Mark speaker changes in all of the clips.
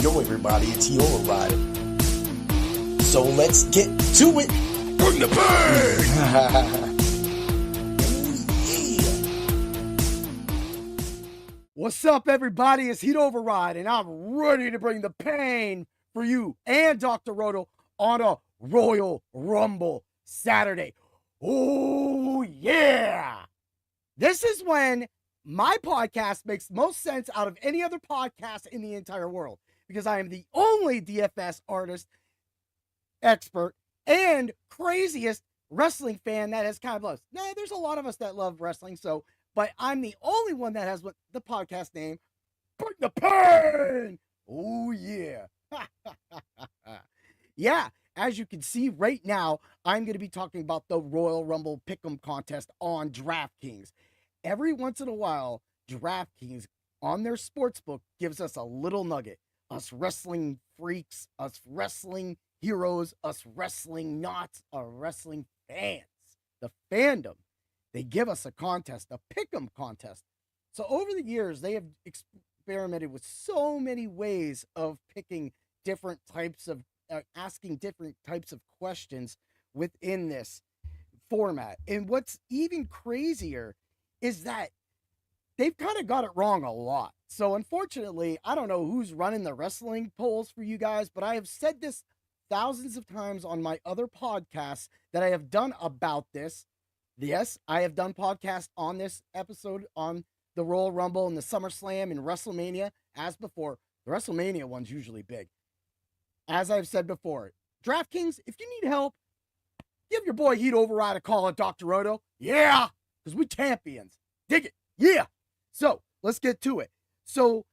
Speaker 1: Yo everybody, it's Yo Override. So let's get to it. Bring the
Speaker 2: pain! What's up everybody, it's Heat Override and I'm ready to bring the pain for you and Dr. Roto on a Royal Rumble Saturday. Oh yeah! This is when my podcast makes most sense out of any other podcast in the entire world because I am the only DFS artist, expert, and craziest wrestling fan that has kind of loves. Nah, there's a lot of us that love wrestling, but I'm the only one that has what the podcast name, Bring the Pain! Oh yeah. Yeah, as you can see right now, I'm going to be talking about the Royal Rumble Pickem contest on DraftKings. Every once in a while, DraftKings on their sportsbook gives us a little nugget. Us wrestling freaks, us wrestling heroes, us wrestling knots, our wrestling fans, the fandom. They give us a contest, a Pickem contest. So over the years, they have experimented with so many ways of picking different types of, asking different types of questions within this format. And what's even crazier is that they've kind of got it wrong a lot. So unfortunately, I don't know who's running the wrestling polls for you guys, but I have said this thousands of times on my other podcasts that I have done about this. Yes, I have done podcasts on this episode on the Royal Rumble and the SummerSlam and WrestleMania. As before, the WrestleMania one's usually big. As I've said before, DraftKings, if you need help, give your boy Heat Override a call at Dr. Roto. Yeah! Because we champions. Dig it. Yeah. So let's get to it. So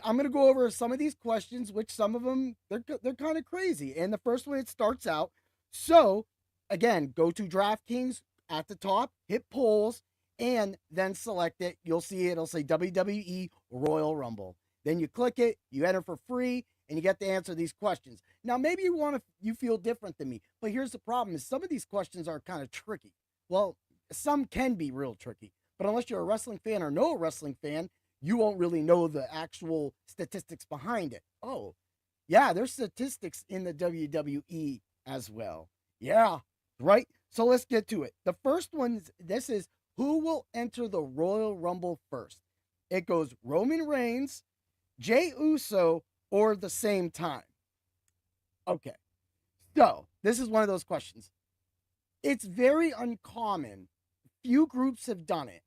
Speaker 2: I'm going to go over some of these questions, which some of them, they're kind of crazy. And the first one, it starts out. So again, go to DraftKings at the top, hit polls, and then select it. You'll see it'll say WWE Royal Rumble. Then you click it, you enter for free, and you get to answer these questions. Now, maybe you feel different than me, but here's the problem is some of these questions are kind of tricky. Well, some can be real tricky, but unless you're a wrestling fan or know a wrestling fan, you won't really know the actual statistics behind it. Oh, yeah, there's statistics in the WWE as well. Yeah, right? So let's get to it. The first one, this is who will enter the Royal Rumble first? It goes Roman Reigns, Jey Uso, or the same time. Okay, so this is one of those questions. It's very uncommon. Few groups have done it,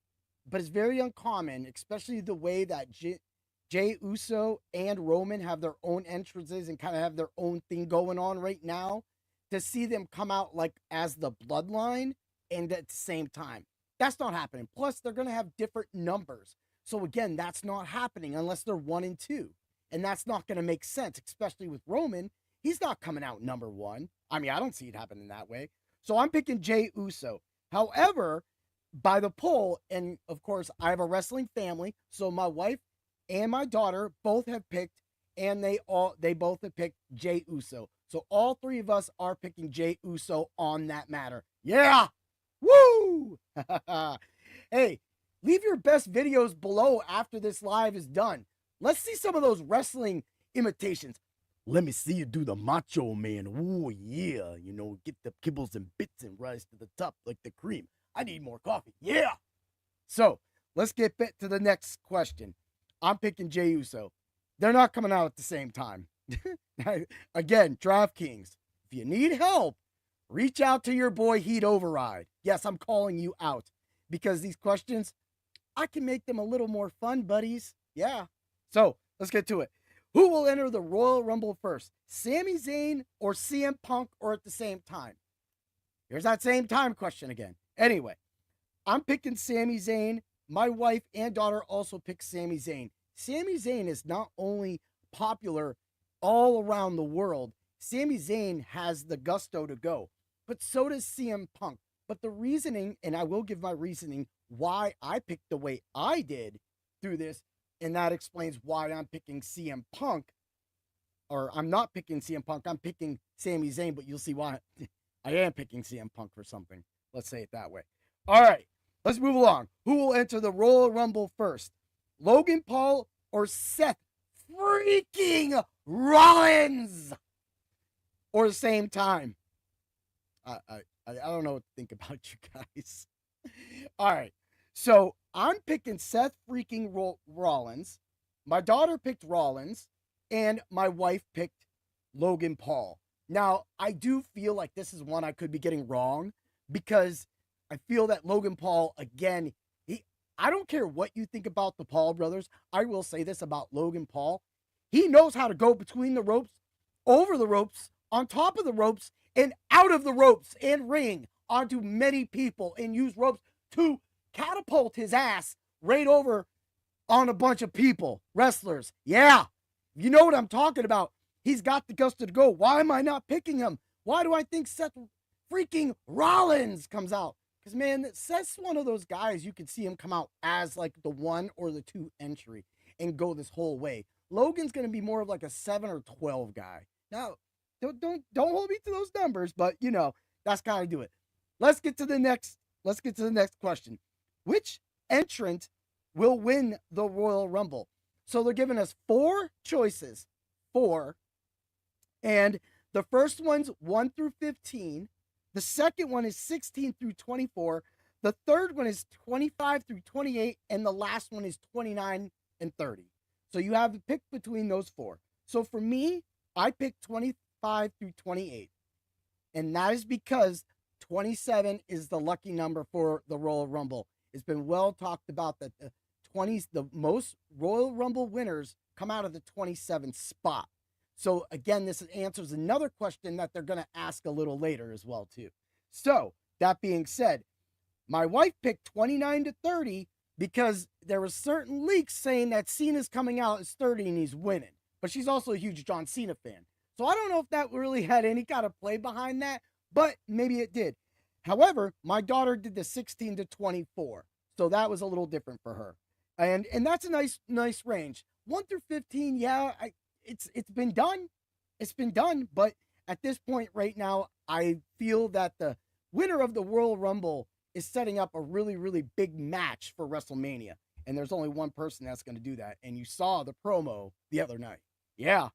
Speaker 2: but it's very uncommon, especially the way that Jey Uso and Roman have their own entrances and kind of have their own thing going on right now, to see them come out like as the bloodline and at the same time. That's not happening. Plus, they're going to have different numbers. So again, that's not happening unless they're 1 and 2. And that's not going to make sense, especially with Roman. He's not coming out number 1. I mean, I don't see it happening that way. So I'm picking Jey Uso. However, by the poll, and of course, I have a wrestling family, so my wife and my daughter both have picked, and they both have picked Jey Uso. So all three of us are picking Jey Uso on that matter. Yeah! Woo! Hey, leave your best videos below after this live is done. Let's see some of those wrestling imitations. Let me see you do the Macho Man. Oh, yeah. You know, get the kibbles and bits and rise to the top like the cream. I need more coffee. Yeah. So let's get to the next question. I'm picking Jey Uso. They're not coming out at the same time. Again, DraftKings, if you need help, reach out to your boy Heat Override. Yes, I'm calling you out because these questions, I can make them a little more fun, buddies. Yeah. So let's get to it. Who will enter the Royal Rumble first? Sami Zayn or CM Punk, or at the same time? Here's that same time question again. Anyway, I'm picking Sami Zayn. My wife and daughter also pick Sami Zayn. Sami Zayn is not only popular all around the world, Sami Zayn has the gusto to go, but so does CM Punk. But the reasoning, and I will give my reasoning why I picked the way I did through this, and that explains why I'm picking CM Punk, or I'm not picking CM Punk, I'm picking Sami Zayn, but you'll see why I am picking CM Punk for something. Let's say it that way. All right, let's move along. Who will enter the Royal Rumble first? Logan Paul or Seth freaking Rollins, or the same time. I don't know what to think about you guys. All right. So I'm picking Seth freaking Rollins. My daughter picked Rollins, and my wife picked Logan Paul. Now, I do feel like this is one I could be getting wrong because I feel that Logan Paul, again, I don't care what you think about the Paul brothers. I will say this about Logan Paul. He knows how to go between the ropes, over the ropes, on top of the ropes, and out of the ropes and ring onto many people and use ropes to catapult his ass right over on a bunch of people, wrestlers. Yeah, you know what I'm talking about. He's got the gusto to go. Why am I not picking him? Why do I think Seth freaking Rollins comes out? Because, man, Seth's one of those guys you can see him come out as like the 1 or the 2 entry and go this whole way. Logan's going to be more of like a 7 or 12 guy. Now, don't hold me to those numbers, but you know, that's kind of do it. Let's get to the next question. Which entrant will win the Royal Rumble? So they're giving us 4 choices. 4. And the first one's 1 through 15. The second one is 16 through 24. The third one is 25 through 28. And the last one is 29 and 30. So you have to pick between those 4. So for me, I picked 25 through 28. And that is because 27 is the lucky number for the Royal Rumble. It's been well talked about that the most Royal Rumble winners come out of the 27th spot. So again, this answers another question that they're going to ask a little later as well too. So that being said, my wife picked 29 to 30 because there were certain leaks saying that Cena's coming out as 30 and he's winning. But she's also a huge John Cena fan. So I don't know if that really had any kind of play behind that, but maybe it did. However, my daughter did the 16 to 24. So that was a little different for her. And that's a nice range. 1 through 15, yeah, it's been done. It's been done, but at this point right now, I feel that the winner of the Royal Rumble is setting up a really, really big match for WrestleMania. And there's only one person that's going to do that. And you saw the promo the other night. Yeah.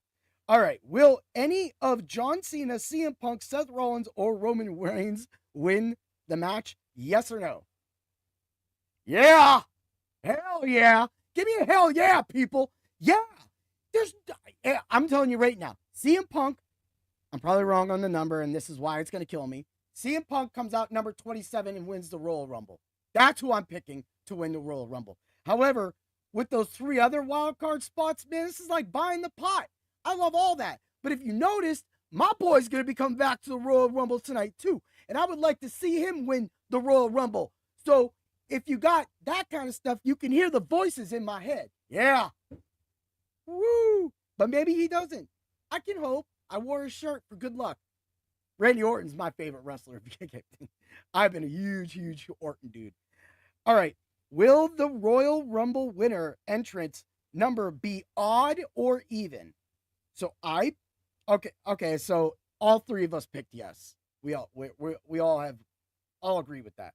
Speaker 2: All right. Will any of John Cena, CM Punk, Seth Rollins, or Roman Reigns win the match? Yes or no? Yeah. Hell yeah. Give me a hell yeah, people. Yeah. I'm telling you right now, CM Punk, I'm probably wrong on the number, and this is why it's going to kill me. CM Punk comes out number 27 and wins the Royal Rumble. That's who I'm picking to win the Royal Rumble. However, with those 3 other wild card spots, man, this is like buying the pot. I love all that. But if you noticed, my boy's going to be coming back to the Royal Rumble tonight too. And I would like to see him win the Royal Rumble. So if you got that kind of stuff, you can hear the voices in my head. Yeah. Woo. But maybe he doesn't. I can hope. I wore his shirt for good luck. Randy Orton's my favorite wrestler. I've been a huge Orton dude. All right. Will the Royal Rumble winner entrance number be odd or even? So okay. So all 3 of us picked yes. We all agree with that.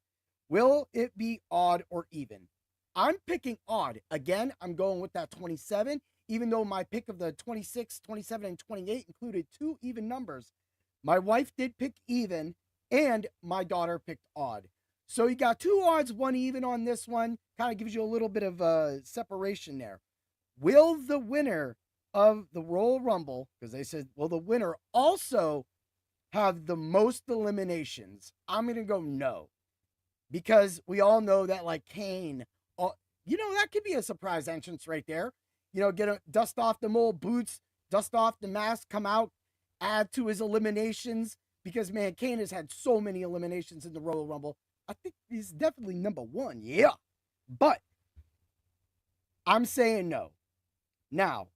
Speaker 2: Will it be odd or even? I'm picking odd. Again, I'm going with that 27, even though my pick of the 26, 27, and 28 included 2 even numbers. My wife did pick even, and my daughter picked odd. So you got 2 odds, 1 even on this one. Kind of gives you a little bit of separation there. Will the winner of the Royal Rumble, because they said, will the winner also have the most eliminations? I'm going to go no. Because we all know that, like, Kane, that could be a surprise entrance right there. Dust off the old boots, dust off the mask, come out, add to his eliminations. Because, man, Kane has had so many eliminations in the Royal Rumble. I think he's definitely number 1, yeah. But I'm saying no. Now,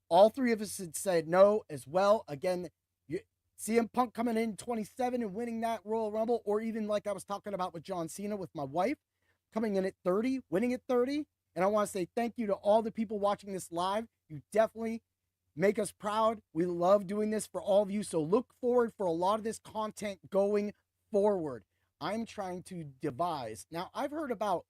Speaker 2: all 3 of us had said no as well. Again, CM Punk coming in 27 and winning that Royal Rumble, or even like I was talking about with John Cena with my wife, coming in at 30, winning at 30. And I want to say thank you to all the people watching this live. You definitely make us proud. We love doing this for all of you. So look forward for a lot of this content going forward. I'm trying to devise. Now, I've heard about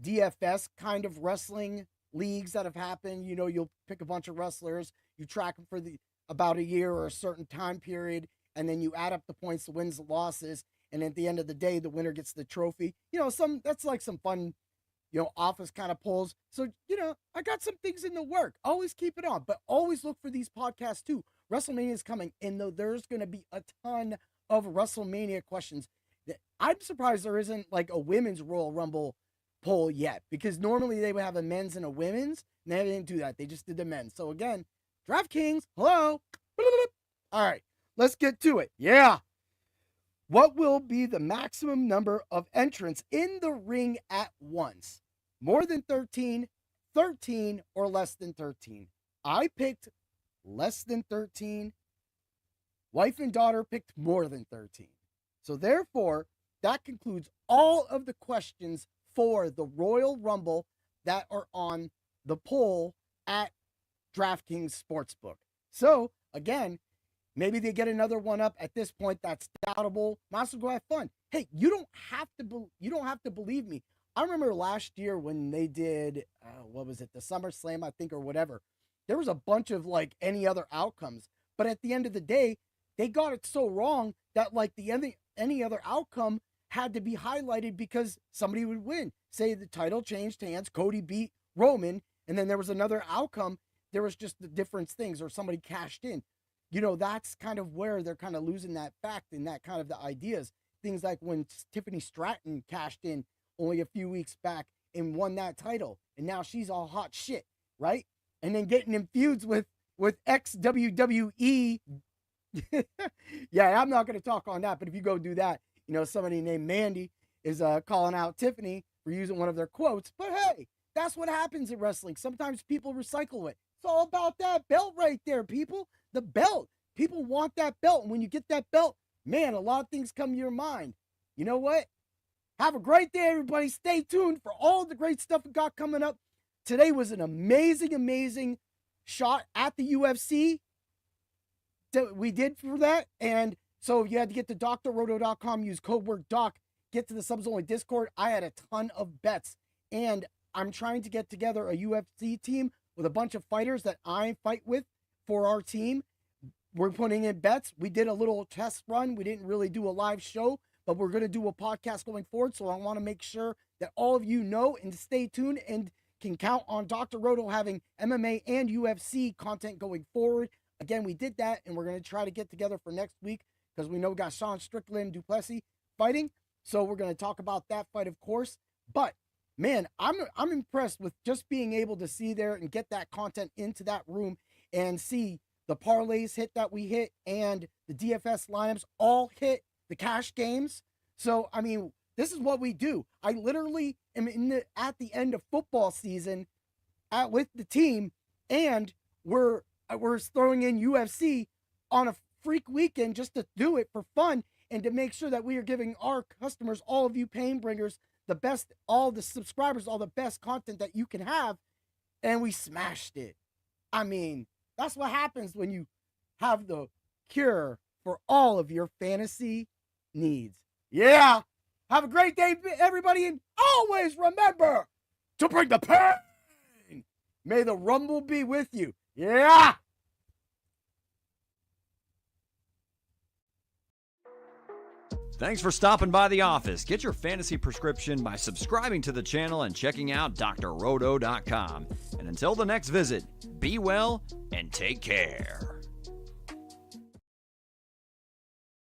Speaker 2: DFS kind of wrestling leagues that have happened. You know, you'll pick a bunch of wrestlers, you track them for about a year or a certain time period, and then you add up the points, the wins, the losses, and at the end of the day, the winner gets the trophy. You know, that's like some fun, office kind of polls. So, I got some things in the work. Always keep it on, but always look for these podcasts too. WrestleMania is coming, and though there's going to be a ton of WrestleMania questions. I'm surprised there isn't like a women's Royal Rumble poll yet, because normally they would have a men's and a women's, and they didn't do that. They just did the men's. So again, DraftKings, hello. All right, let's get to it. Yeah. What will be the maximum number of entrants in the ring at once? More than 13, 13, or less than 13? I picked less than 13. Wife and daughter picked more than 13. So therefore, that concludes all of the questions for the Royal Rumble that are on the poll at DraftKings Sportsbook. So again, maybe they get another one up at this point. That's doubtable. Might as well go have fun. Hey, you don't have to believe me. I remember last year when they did what was it, the SummerSlam, I think, or whatever. There was a bunch of like any other outcomes, but at the end of the day, they got it so wrong that like any other outcome had to be highlighted because somebody would win. Say the title changed hands, Cody beat Roman, and then there was another outcome. There was just the different things, or somebody cashed in. That's kind of where they're kind of losing that fact and that kind of the ideas. Things like when Tiffany Stratton cashed in only a few weeks back and won that title, and now she's all hot shit, right? And then getting in feuds with ex-WWE. Yeah, I'm not going to talk on that, but if you go do that, somebody named Mandy is calling out Tiffany for using one of their quotes. But hey, that's what happens in wrestling. Sometimes people recycle it. It's all about that belt right there, people. The belt. People want that belt. And when you get that belt, man, a lot of things come to your mind. You know what? Have a great day, everybody. Stay tuned for all the great stuff we got coming up. Today was an amazing, amazing shot at the UFC that we did for that. And so you had to get to drroto.com, use code word DOC, get to the subs only Discord. I had a ton of bets, and I'm trying to get together a UFC team with a bunch of fighters that I fight with for our team. We're putting in bets. We did a little test run. We didn't really do a live show, but we're going to do a podcast going forward. So I want to make sure that all of you know and stay tuned and can count on Dr. Roto having MMA and UFC content going forward. Again, we did that, and we're going to try to get together for next week because we know we got Sean Strickland, Duplessis fighting. So we're going to talk about that fight, of course. But man, I'm impressed with just being able to see there and get that content into that room and see the parlays hit that we hit and the DFS lineups all hit, the cash games. So, I mean, this is what we do. I literally am at the end of football season with the team, and we're throwing in UFC on a freak weekend just to do it for fun and to make sure that we are giving our customers, all of you pain bringers, the best, all the subscribers, all the best content that you can have. And we smashed it. I mean, that's what happens when you have the cure for all of your fantasy needs. Yeah. Have a great day, everybody. And always remember to bring the pain. May the Rumble be with you. Yeah.
Speaker 3: Thanks for stopping by the office. Get your fantasy prescription by subscribing to the channel and checking out drroto.com. And until the next visit, be well and take care.